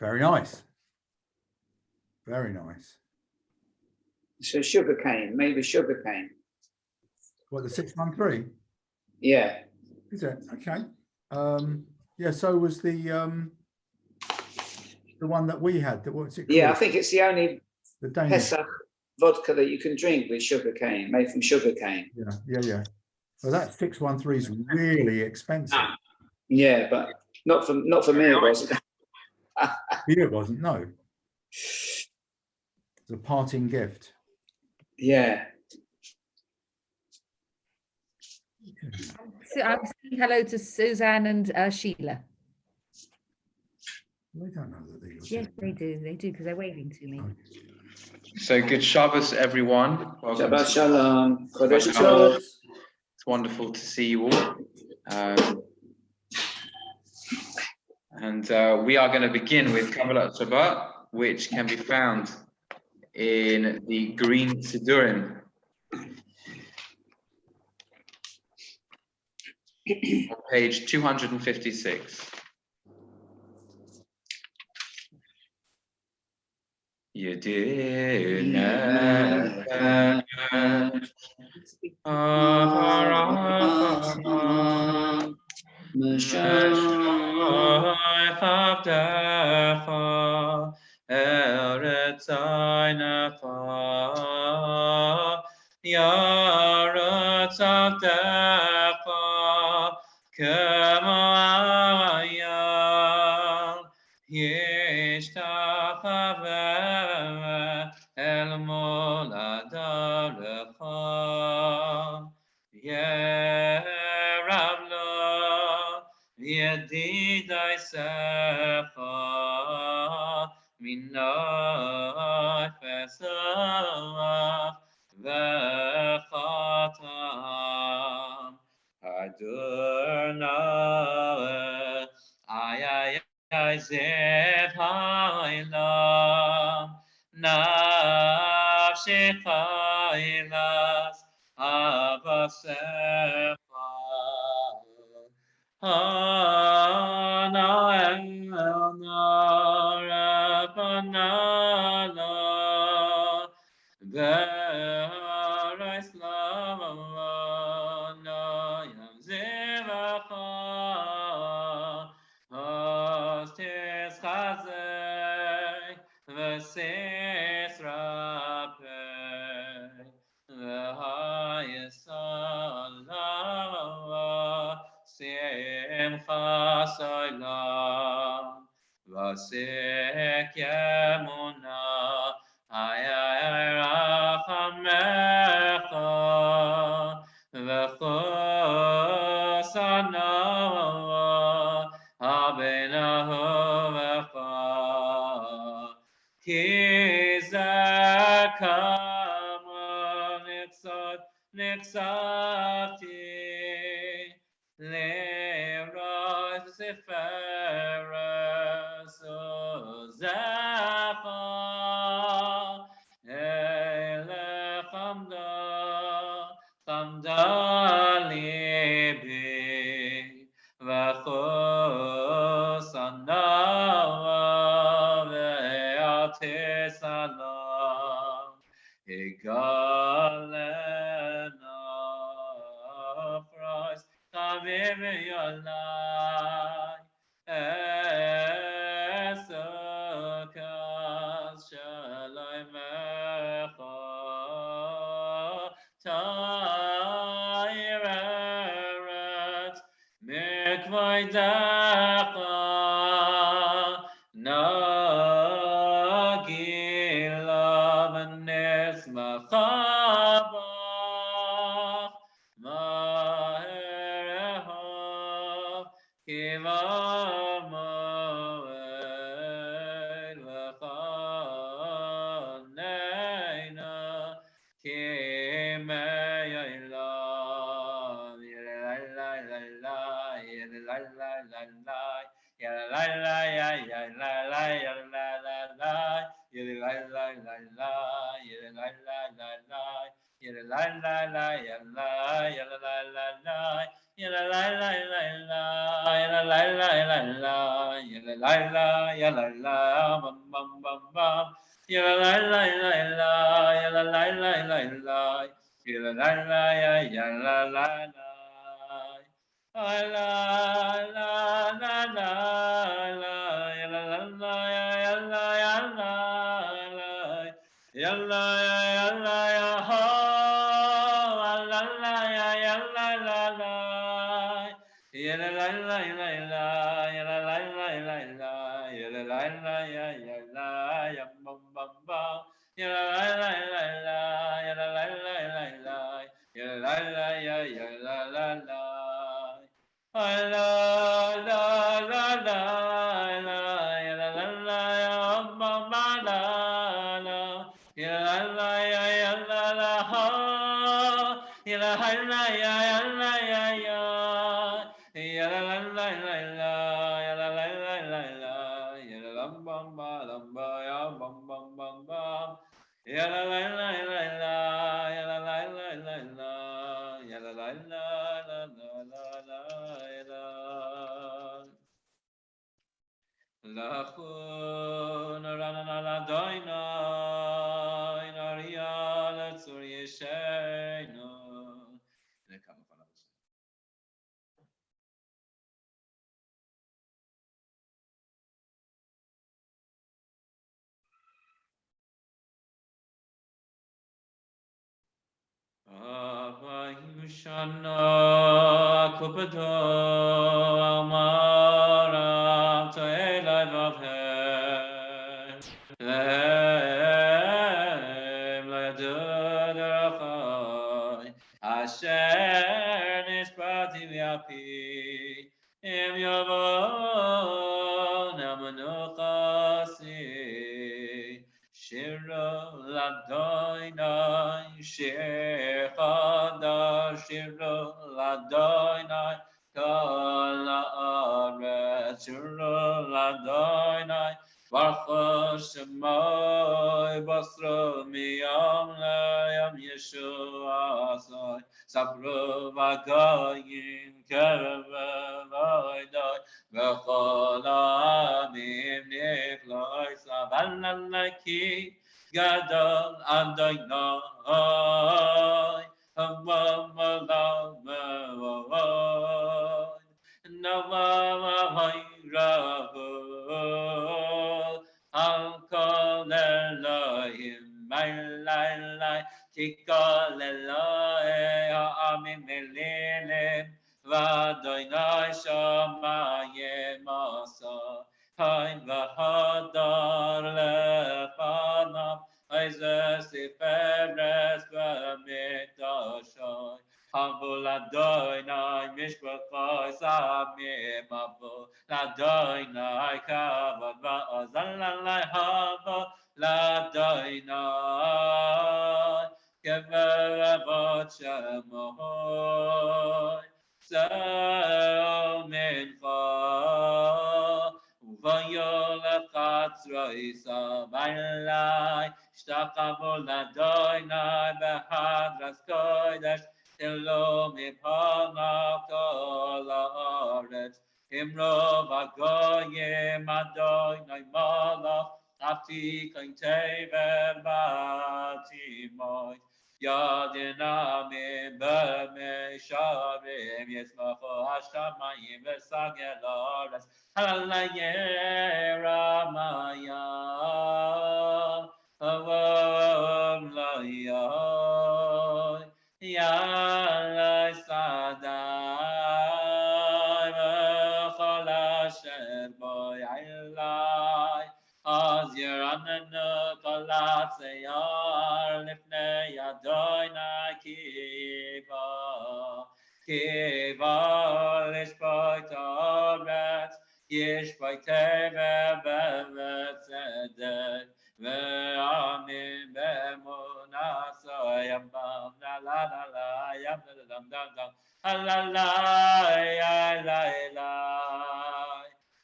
Very nice. Very nice. So sugar cane, made with sugar cane. What, the 613? Yeah. Is it? Okay. Yeah, so was the one that we had. What's it called? Yeah, I think it's the only The Danish. Pesach vodka that you can drink with sugar cane, made from sugar cane. Yeah. Well, that 613 is really expensive. Yeah, but not for me, it wasn't. Here it wasn't. No, it's a parting gift. Yeah. So I'm saying hello to Suzanne and Sheila. They don't know that they look. Yes, they do. They do because they're waving to me. So good Shabbos, everyone. Welcome Shabbat to- shalom. Kodesh Shabbat Shalom. It's wonderful to see you all. And we are going to begin with Kabbalat Shabbat, which can be found in the Green Sidurim. On page 256. yalla la la la yalla yalla la la la yalla la la la la yalla la la la la yalla la la yalla la bam bam bam bam yalla la la la la yalla la la la la yalla la la yalla la la la la la la la yalla la la yalla yalla yalla yalla ya ha la la ya yalla la la yalla la la la la yalla la la la la yalla la la ya yalla ya bam bam bam yalla la la la la yalla la la la la yalla la la ya yalla la la la la la la la la yalla la la ya bam bam la la yalla la ya yalla la ha yalla la ya yalla ya ya yalla la la la la yalla la la la la yalla lam bam ba lam ba ya bam bam bam bam yalla la la la la yalla la la la la yalla la la la la la la Lachun rana la doina in aria la tsuri sheino. Ne come from us. Avayushana kupado amara toelai vavhe lehem layadudarachai asher nishpati v'api im yavon amanuchasi Shiro ladoinai shir chadar shiro ladoinai kol haaretz shiro ladoinai baruch shemoi basro miyam leyam Yeshua asoi sabro v'goyim kerev v'oidoi v'chol ha'amim nichloi savallalaki gadol Adonai Hamamalamaoi Navavayravol Al kol Elohim Mailai Kikol Elohim Ha'amim Elilim V'Adonai Shamayim Asa Hain v'hadar lefanav Isaac Tiferes v'mikdashai Hambu ladoinai mishpachai samim Hambu ladoinai kavod v'ozan lalai Hambu ladoinai kever avot shemoy Sel mincha Vayolech Tazria Bailai Shtachavo Ladoinai Behadras Kodesh Tilo Mipanav Kol Haaretz Imrov Hagoyim Adoinai Malach Afti Kain Tever Batimoy Yadinamim B'Mesharim Yismacho Hashamayim V'Sagel Haaretz Hallelujah, Ramaya, Avam Laya, Yalai Sadai, V'chol Asher Bo Yalai, Az Yeranenu Kol Hatzeyar Lifnei Adonai Kiva, Kiva Lishpoi Toretz, Yesh by Teve Bevetzedek Ve'amim Be'emunasa Yam Bam La La La La Yam Da Da Dam Dam Dam La La La Ya La La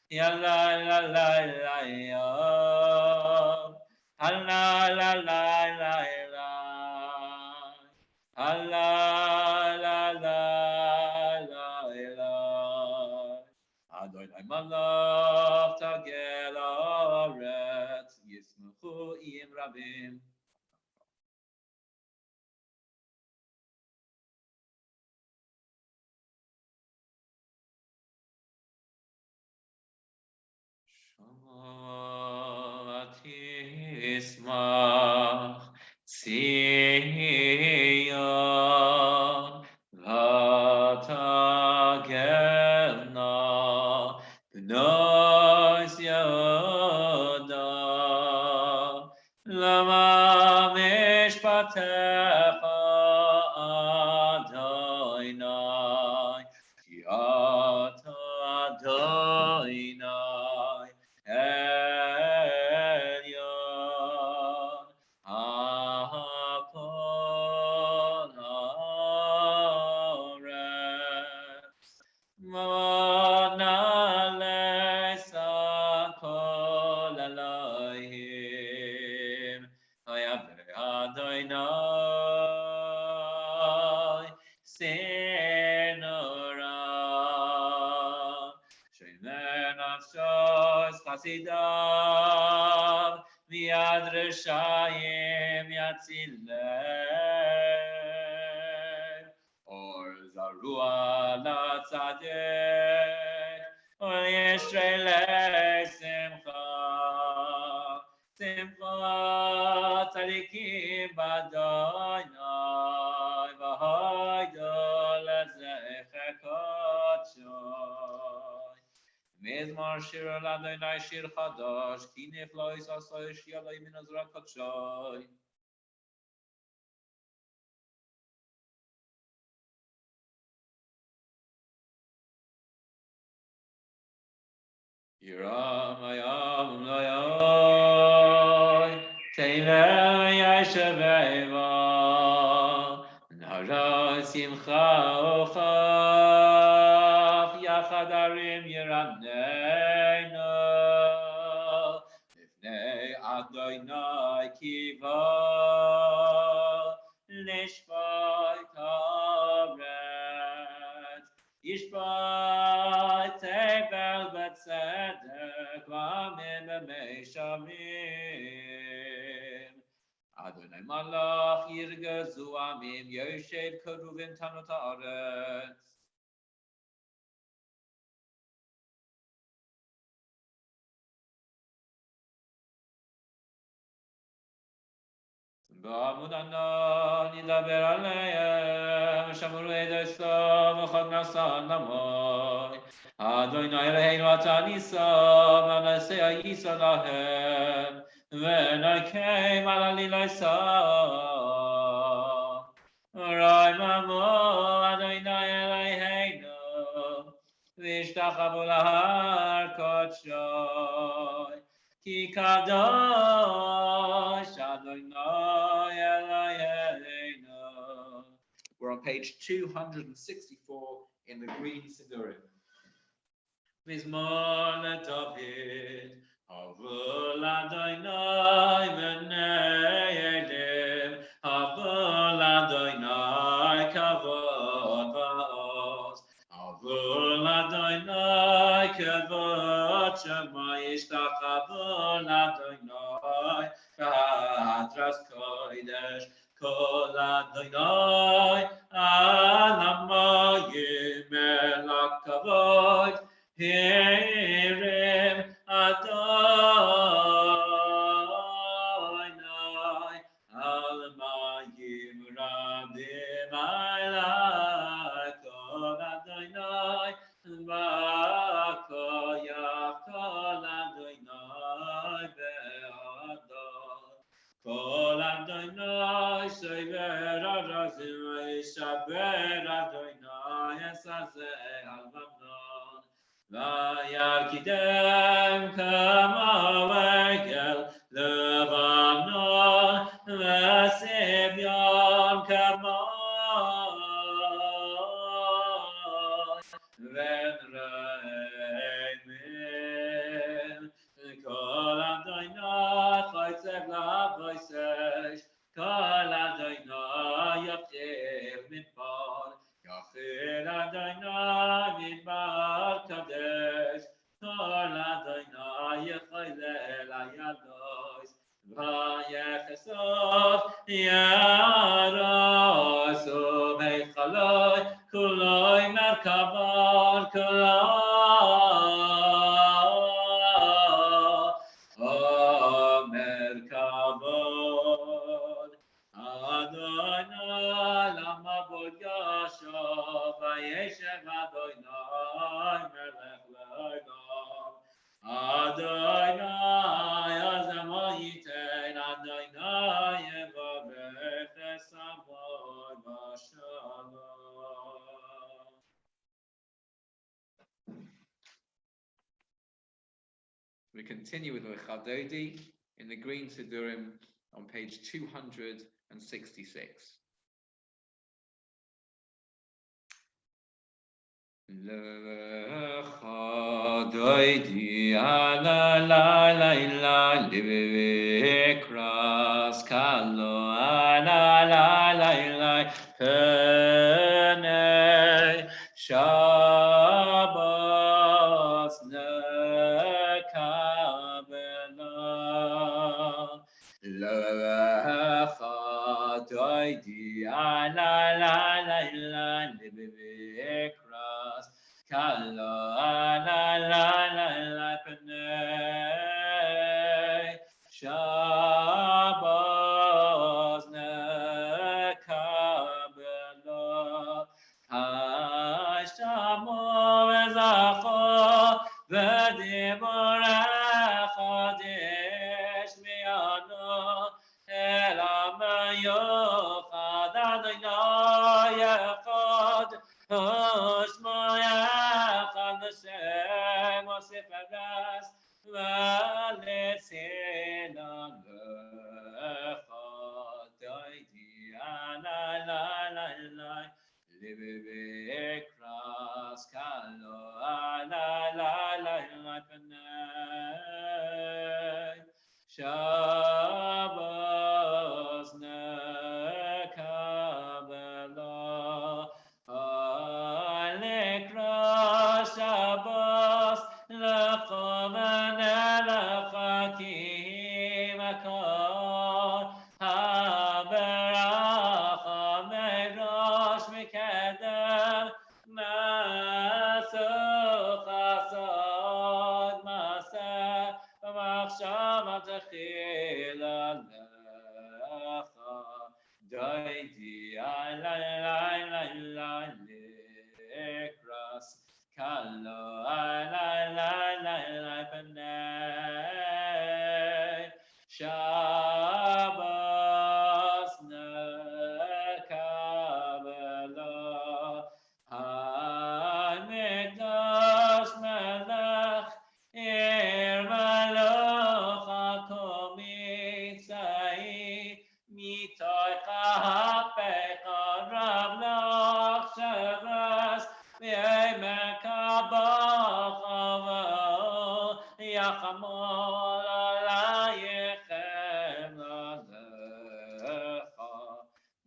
Ya La La La La Ya La La La La La Rabim. Tismach Zion v'tagelna b'nos Yehuda lama mishpatecha Adonai ki ata Adonai Elyon Hakol Haaretz Monalesa Kol Elohim Hayaveh Adonai Sinora Shemer Nafshos Chasidav Miad Reshayim Yatzileh Or Zarua La Tzadek Or Yisrael Simcha Simcha Tzadikim Badonai V'hoidol Zecher Kodshoy Mizmar Shir Adonai Shir Chadash Ki Niflois Asoy Shialoi Metzora Kodshoy Yiram Hayam Loyoy Teilei Yasheveva Nara Simcha Ochaf Yachadarim Yiraneinu Lifnei Adonai Kiva Lishvai Karet Yishvai Tebel Betzedek V'amim B'meishavim Adonai Malach Yirgezu Amim Yoshev Keruvim Tanot Haaretz Ba'amud Anon Yidaber Aleim Shamuru Edeso V'chod Nasan Lamoy Adonai Eloheinu Ata Nisa V'naseh Yisa Lahem V'nakeim Ala Liloisa Rai Mamo Adonai Eloheinu V'ishtachavu Lahar Kodshoy Ki Kadosh Adonai Eloheinu. We're on page 264 in the Green Siddurim. Mizmor LeDavid, Havol Adonai B'nei Elim, Havol Adonai Kavod Va'oz, Havol Adonai Kavod Shema Yishtachavu Adonai V'Hadras Kodesh Kol Adonai Anamayim El HaKavod Hirim Adonai Alamayim Rabim Alai Kol Adonai V'Koyach Kol Adonai Ve'adon Kol Adonai Sever Arazim Yishaber Adonai Esazeh Al-Mamnon Vayarkidem Kama Vegel Levanon V'Sivyon Kama V'Nreimin Kol Adonai Chaytzev Lavoisesh Kol Adonai Yachiv Midbar Yachir Adonai Midbar Kadesh Kol Adonai Yechayel Ayados ויחסות ירוסו בהיכלוי כולוי מרכבות כולוי מרכבות אדוני למה בוד ישוב וישב אדוני מלך לעולם Adonai azamo yiten Adonai yevavech esamod b'shalom. We continue with the Chadodi in the Green Sidurim on page 266. Lecha doidi ala la la la livekras kalo ala la la la pene Shabbos lekabela lecha doidi ala la la la livekras Kalo ala la la la penei Shabbos nekabelo Hashtamo ezacho v'diborecha dishmiano elam yochad Adonai echad Oshmoyach al Hashem osif agas v'letzina lecha doidi ala la la la livekras kalo ala la la la penei Shabbos nekabelo Shabbos lechomen elechakim akol haberacha merosh mikedem masuch asod maseh v'machshava techila lecha doidi ala la la lekras Kalo ala la la la penei Shabbos nekabelo Hamikdash melech ir malach hakomitzai mitoy chapecha rav lach shavas Yachamol alayechem alecha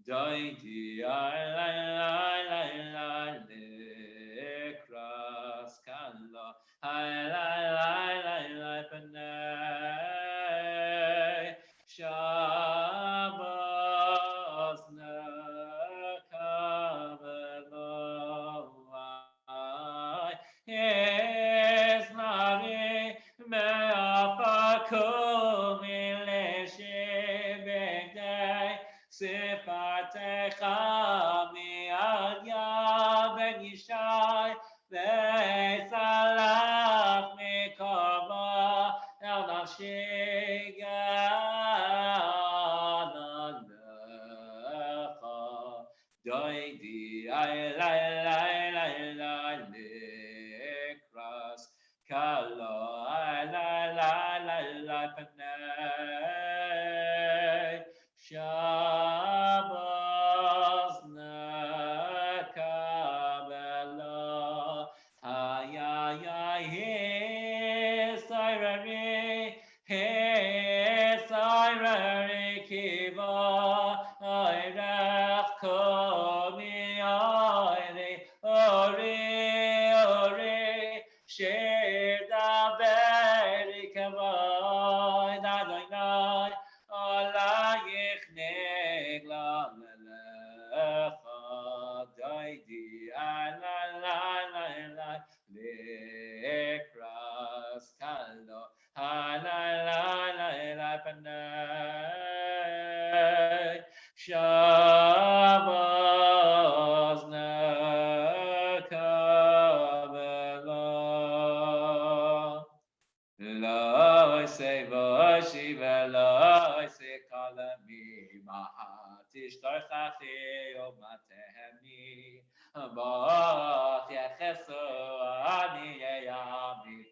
doidi ala lekras kalo ala penei Shabbos nekabelo Yes, Mari, me'afakum ileshibedei sifatecha mi'al yad ben Yishai ve'salach mikava el nafshi gadalecha doidi Kalo ala la la la penei Shabbos nekabelo hayayay hisayrari kiva oirech komi oiri ori Shir daber kavod Adonai ולא יסקל מי תשתרכי ומתהמי בוח יחסו אני ימי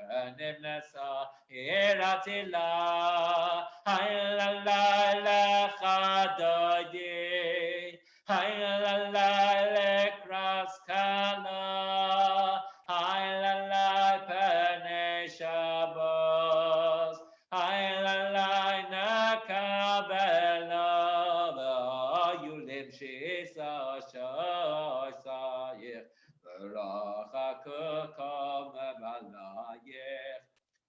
ונמנסה יראתי לה הילה לך דודי הילה לקרס קלה הילה פני שבוס הילה נקבלה והיולים שיסה שייך ורחק כל מבלייך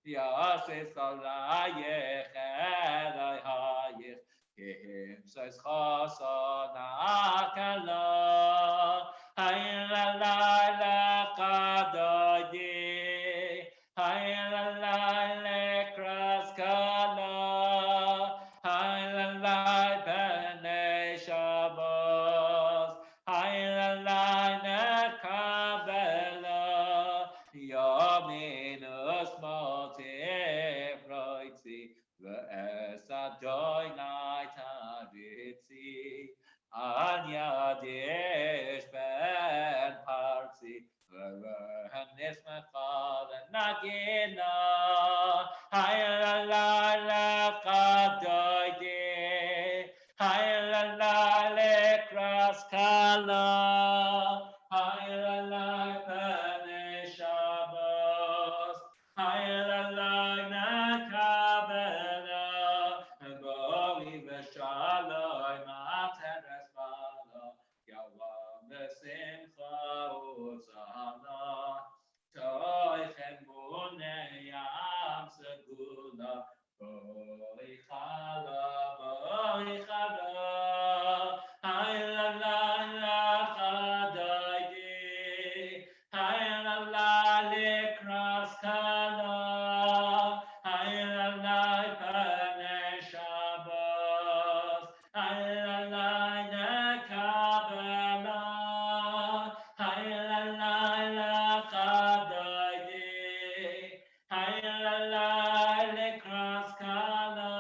יעשס עלייך אלייך כהמסס חסון הקלה הילה לקדודי הילה לקרס קלה הילה בני שבוס הילה נקבלה יומינוס מוטיב רויצי ואסדוי נתריצי על ידיש בן פרצי ונשמחה לנגינה הילה לקדודי הילה לקרס קלה הילה בני שבוס הילה נקבלה בואי ושלום התרס בלה יום ושמחה וזהלה תויכם בוני ים סגולה בואי חלה הילה לך דודי הילה לקרס קלה הילה פני שבוס הילה נקבלה הילה לך דודי הילה לקרס קלה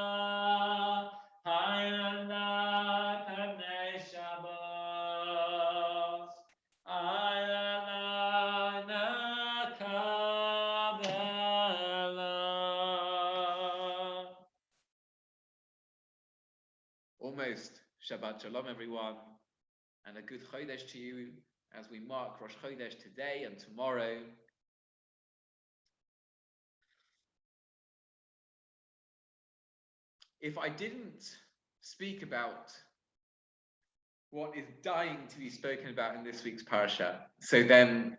הילה פני שבוס הילה נקבלה. Almost Shabbat Shalom, everyone, and a good Chodesh to you as we mark Rosh Chodesh today and tomorrow. If I didn't speak about what is dying to be spoken about in this week's parasha, so then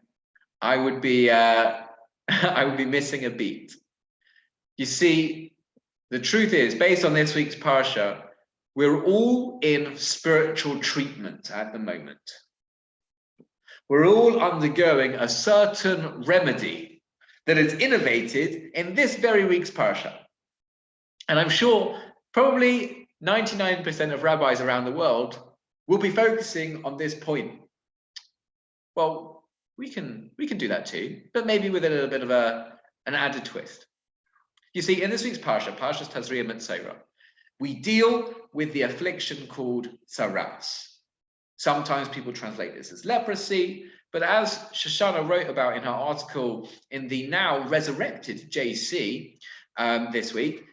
I would be I would be missing a beat. You see, the truth is, based on this week's parasha, we're all in spiritual treatment at the moment. We're all undergoing a certain remedy that is innovated in this very week's parasha. And I'm sure probably 99% of rabbis around the world will be focusing on this point. Well, we can do that too, but maybe with a little bit of an added twist. You see, in this week's parasha, Parshas Tazria Metzora, we deal with the affliction called tsaras. Sometimes people translate this as leprosy, but as Shoshana wrote about in her article in the now resurrected JC this week,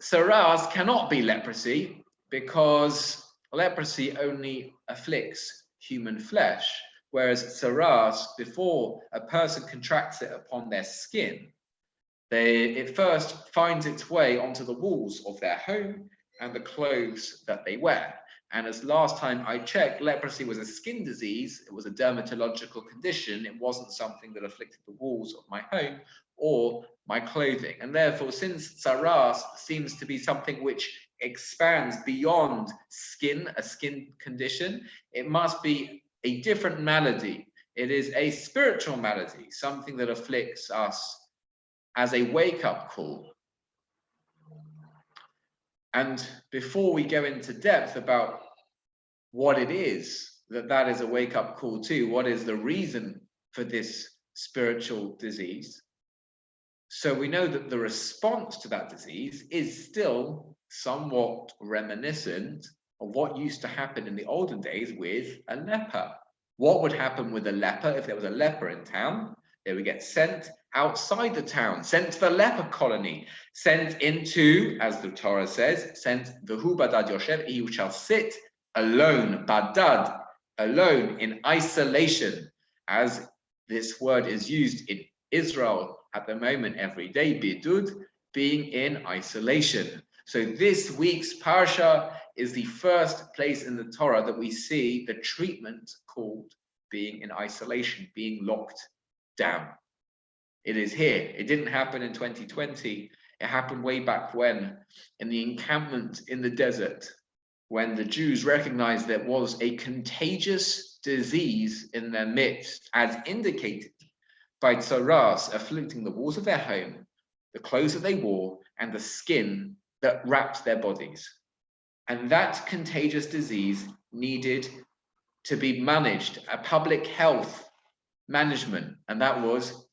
tsaras cannot be leprosy because leprosy only afflicts human flesh, whereas tsaras, before a person contracts it upon their skin, it first finds its way onto the walls of their home and the clothes that they wear. And as last time I checked, leprosy was a skin disease. It was a dermatological condition. It wasn't something that afflicted the walls of my home or my clothing. And therefore, since tsaras seems to be something which expands beyond skin, a skin condition, it must be a different malady. It is a spiritual malady, something that afflicts us as a wake-up call. And before we go into depth about what it is that is a wake-up call to, what is the reason for this spiritual disease, So we know that the response to that disease is still somewhat reminiscent of what used to happen in the olden days with a leper. What would happen with a leper if there was a leper in town? They would get sent outside the town, sent to the leper colony, sent into, as the Torah says, sent the hu badad yoshev, he who shall sit alone, badad, alone, in isolation, as this word is used in Israel at the moment every day, bidud, being in isolation. So this week's parsha is the first place in the Torah that we see the treatment called being in isolation, being locked down. It is here. It didn't happen in 2020. It happened way back when, in the encampment in the desert, when the Jews recognized there was a contagious disease in their midst, as indicated by tzaras afflicting the walls of their home, the clothes that they wore, and the skin that wrapped their bodies. And that contagious disease needed to be managed, a public health management, and that was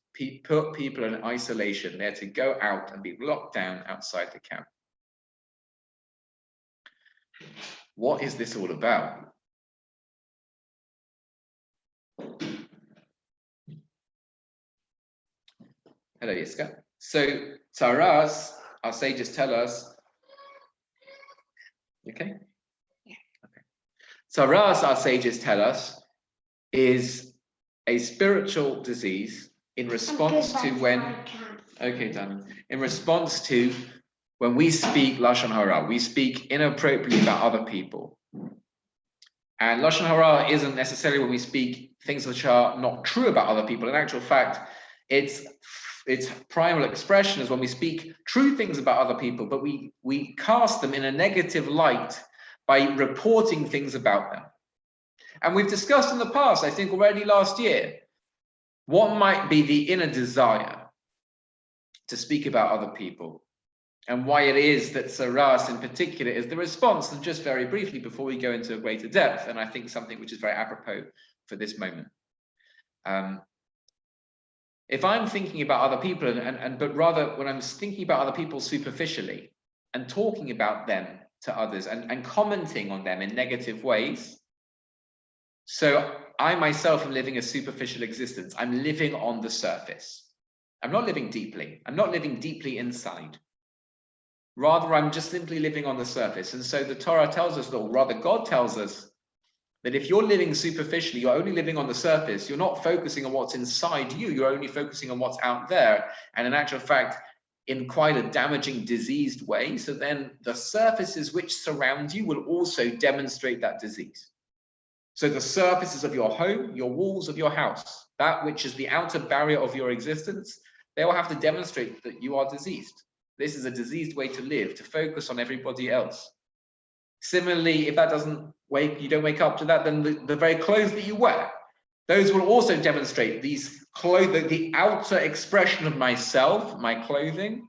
put people in isolation. They had to go out and be locked down outside the camp. What is this all about? Hello, Yiska. So, tzaras, our sages tell us, okay? Yeah. Okay. Tzaras, our sages tell us, is a spiritual disease in response to when, okay, Dan, in response to when we speak Lashon Hara, we speak inappropriately about other people. And Lashon Hara isn't necessarily when we speak things which are not true about other people. In actual fact, its primal expression is when we speak true things about other people, but we cast them in a negative light by reporting things about them. And we've discussed in the past, I think already last year, what might be the inner desire to speak about other people, and why it is that tzaras in particular is the response. And just very briefly, before we go into greater depth, and I think something which is very apropos for this moment. If I'm thinking about other people, but rather when I'm thinking about other people superficially and talking about them to others and commenting on them in negative ways, so I myself am living a superficial existence. I'm living on the surface. I'm not living deeply. I'm not living deeply inside. Rather, I'm just simply living on the surface. And so the Torah tells us, or rather God tells us, that if you're living superficially, you're only living on the surface, you're not focusing on what's inside you, you're only focusing on what's out there. And in actual fact, in quite a damaging, diseased way. So then the surfaces which surround you will also demonstrate that disease. So the surfaces of your home, your walls of your house, that which is the outer barrier of your existence, they will have to demonstrate that you are diseased. This is a diseased way to live, to focus on everybody else. Similarly, if that doesn't you don't wake up to that, then the very clothes that you wear, those will also demonstrate these clothes, the outer expression of myself, my clothing,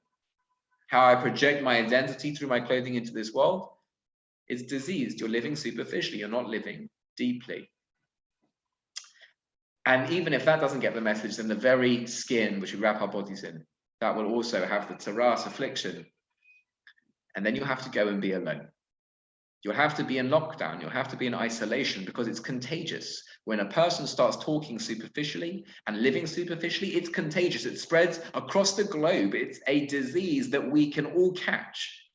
how I project my identity through my clothing into this world, is diseased. You're living superficially, you're not living deeply. And even if that doesn't get the message, then the very skin which we wrap our bodies in, that will also have the tzaras affliction. And then you have to go and be alone. You'll have to be in lockdown, you'll have to be in isolation, because it's contagious. When a person starts talking superficially and living superficially, it's contagious. It spreads across the globe. It's a disease that we can all catch.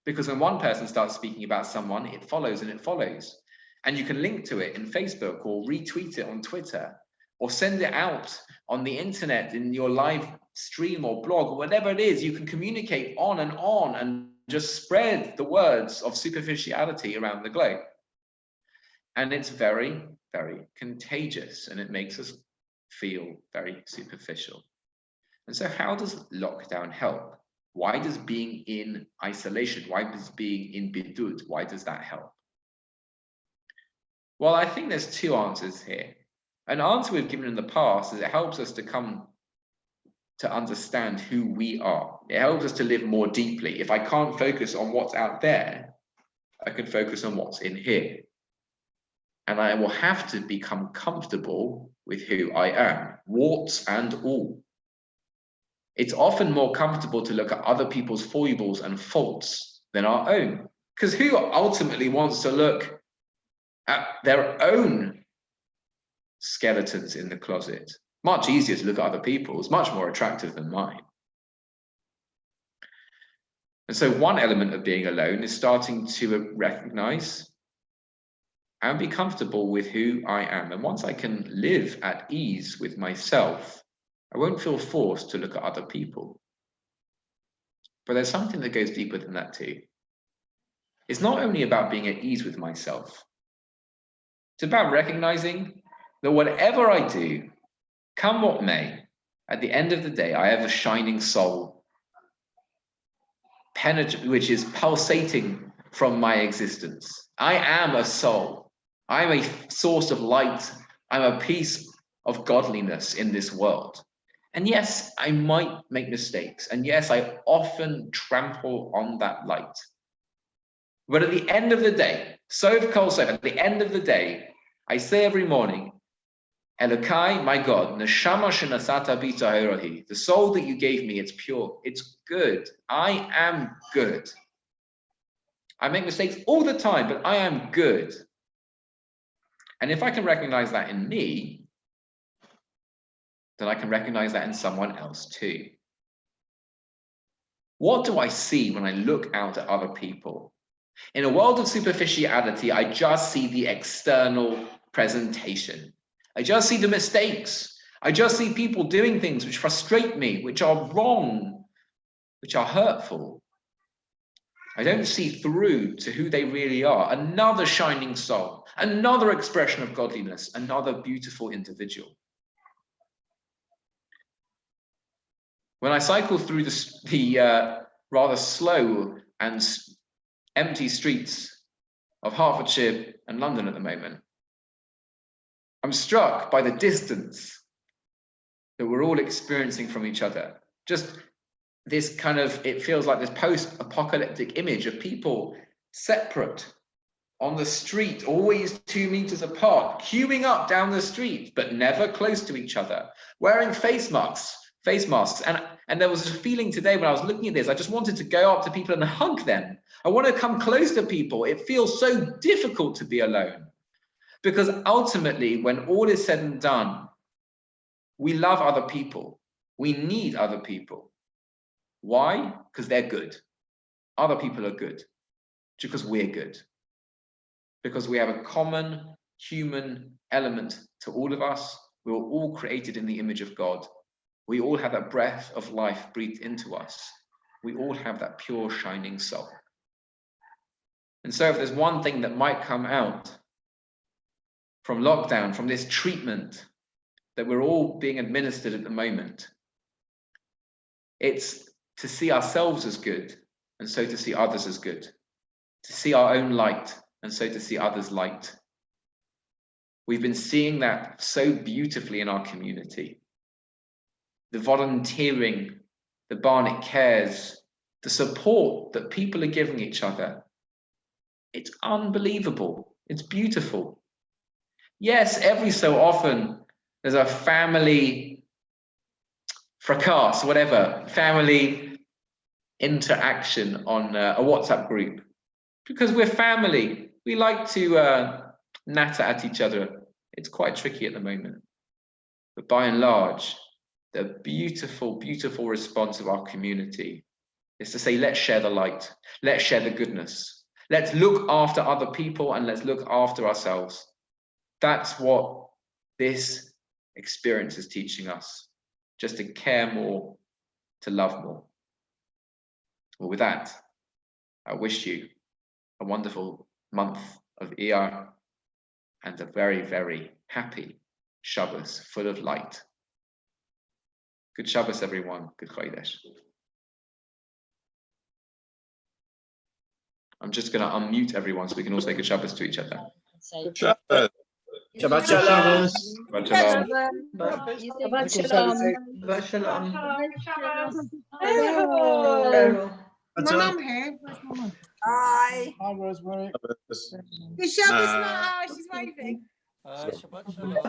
Because when one person starts speaking about someone, it follows and it follows. And you can link to it in Facebook or retweet it on Twitter or send it out on the internet in your live stream or blog or whatever it is. You can communicate on and just spread the words of superficiality around the globe. And it's very, very contagious, and it makes us feel very superficial. And so how does lockdown help? Why does being in isolation, why does being in bidud, why does that help? Well, I think there's two answers here. An answer we've given in the past is it helps us to come to understand who we are. It helps us to live more deeply. If I can't focus on what's out there, I can focus on what's in here. And I will have to become comfortable with who I am, warts and all. it's often more comfortable to look at other people's foibles and faults than our own. Because who ultimately wants to look at their own skeletons in the closet? Much easier to look at other people's, much more attractive than mine. And so one element of being alone is starting to recognize and be comfortable with who I am. And once I can live at ease with myself, I won't feel forced to look at other people. But there's something that goes deeper than that too. It's not only about being at ease with myself. It's about recognizing that whatever I do, come what may, at the end of the day, I have a shining soul, which is pulsating from my existence. I am a soul. I'm a source of light. I'm a piece of godliness in this world. And yes, I might make mistakes. And yes, I often trample on that light. But at the end of the day, at the end of the day, I say every morning, Elokai, my God, neshama shenasata bi tahirahi, the soul that you gave me, it's pure, it's good. I am good. I make mistakes all the time, but I am good. And if I can recognize that in me, then I can recognize that in someone else too. What do I see when I look out at other people? In a world of superficiality, I just see the external presentation. I just see the mistakes. I just see people doing things which frustrate me, which are wrong, which are hurtful. I don't see through to who they really are. Another shining soul, another expression of godliness, another beautiful individual. When I cycle through the rather slow and empty streets of Hertfordshire and London at the moment, I'm struck by the distance that we're all experiencing from each other. Just this kind of, it feels like this post-apocalyptic image of people separate on the street, always 2 meters apart, queuing up down the street, but never close to each other, wearing face masks. And there was a feeling today when I was looking at this, I just wanted to go up to people and hug them. I want to come close to people. It feels so difficult to be alone. Because ultimately, when all is said and done, we love other people. We need other people. Why? Because they're good. Other people are good. Because we're good. Because we have a common human element to all of us. We were all created in the image of God. We all have that breath of life breathed into us. We all have that pure, shining soul. And so if there's one thing that might come out from lockdown, from this treatment that we're all being administered at the moment, it's to see ourselves as good, and so to see others as good. To see our own light, and so to see others' light. We've been seeing that so beautifully in our community. The volunteering, the Barnet Cares, the support that people are giving each other. It's unbelievable. It's beautiful. Yes, every so often there's a family fracas, whatever, family interaction on a WhatsApp group. Because we're family. We like to natter at each other. It's quite tricky at the moment. But by and large, the beautiful, beautiful response of our community is to say, let's share the light. Let's share the goodness. Let's look after other people and let's look after ourselves. That's what this experience is teaching us. Just to care more, to love more. Well, with that, I wish you a wonderful month of Iyar and a very, very happy Shabbos full of light. Good Shabbos, everyone. Good Chodesh. I'm just going to unmute everyone so we can all say good Shabbos to each other. Good Shabbos. Shabbat Shalom. Shabbat Shalom. Shabbat Shalom. My mum here. Where's my mum? Hi. Hi, Rosemary. Is Shabbos not? She's waving. Shabbat Shalom.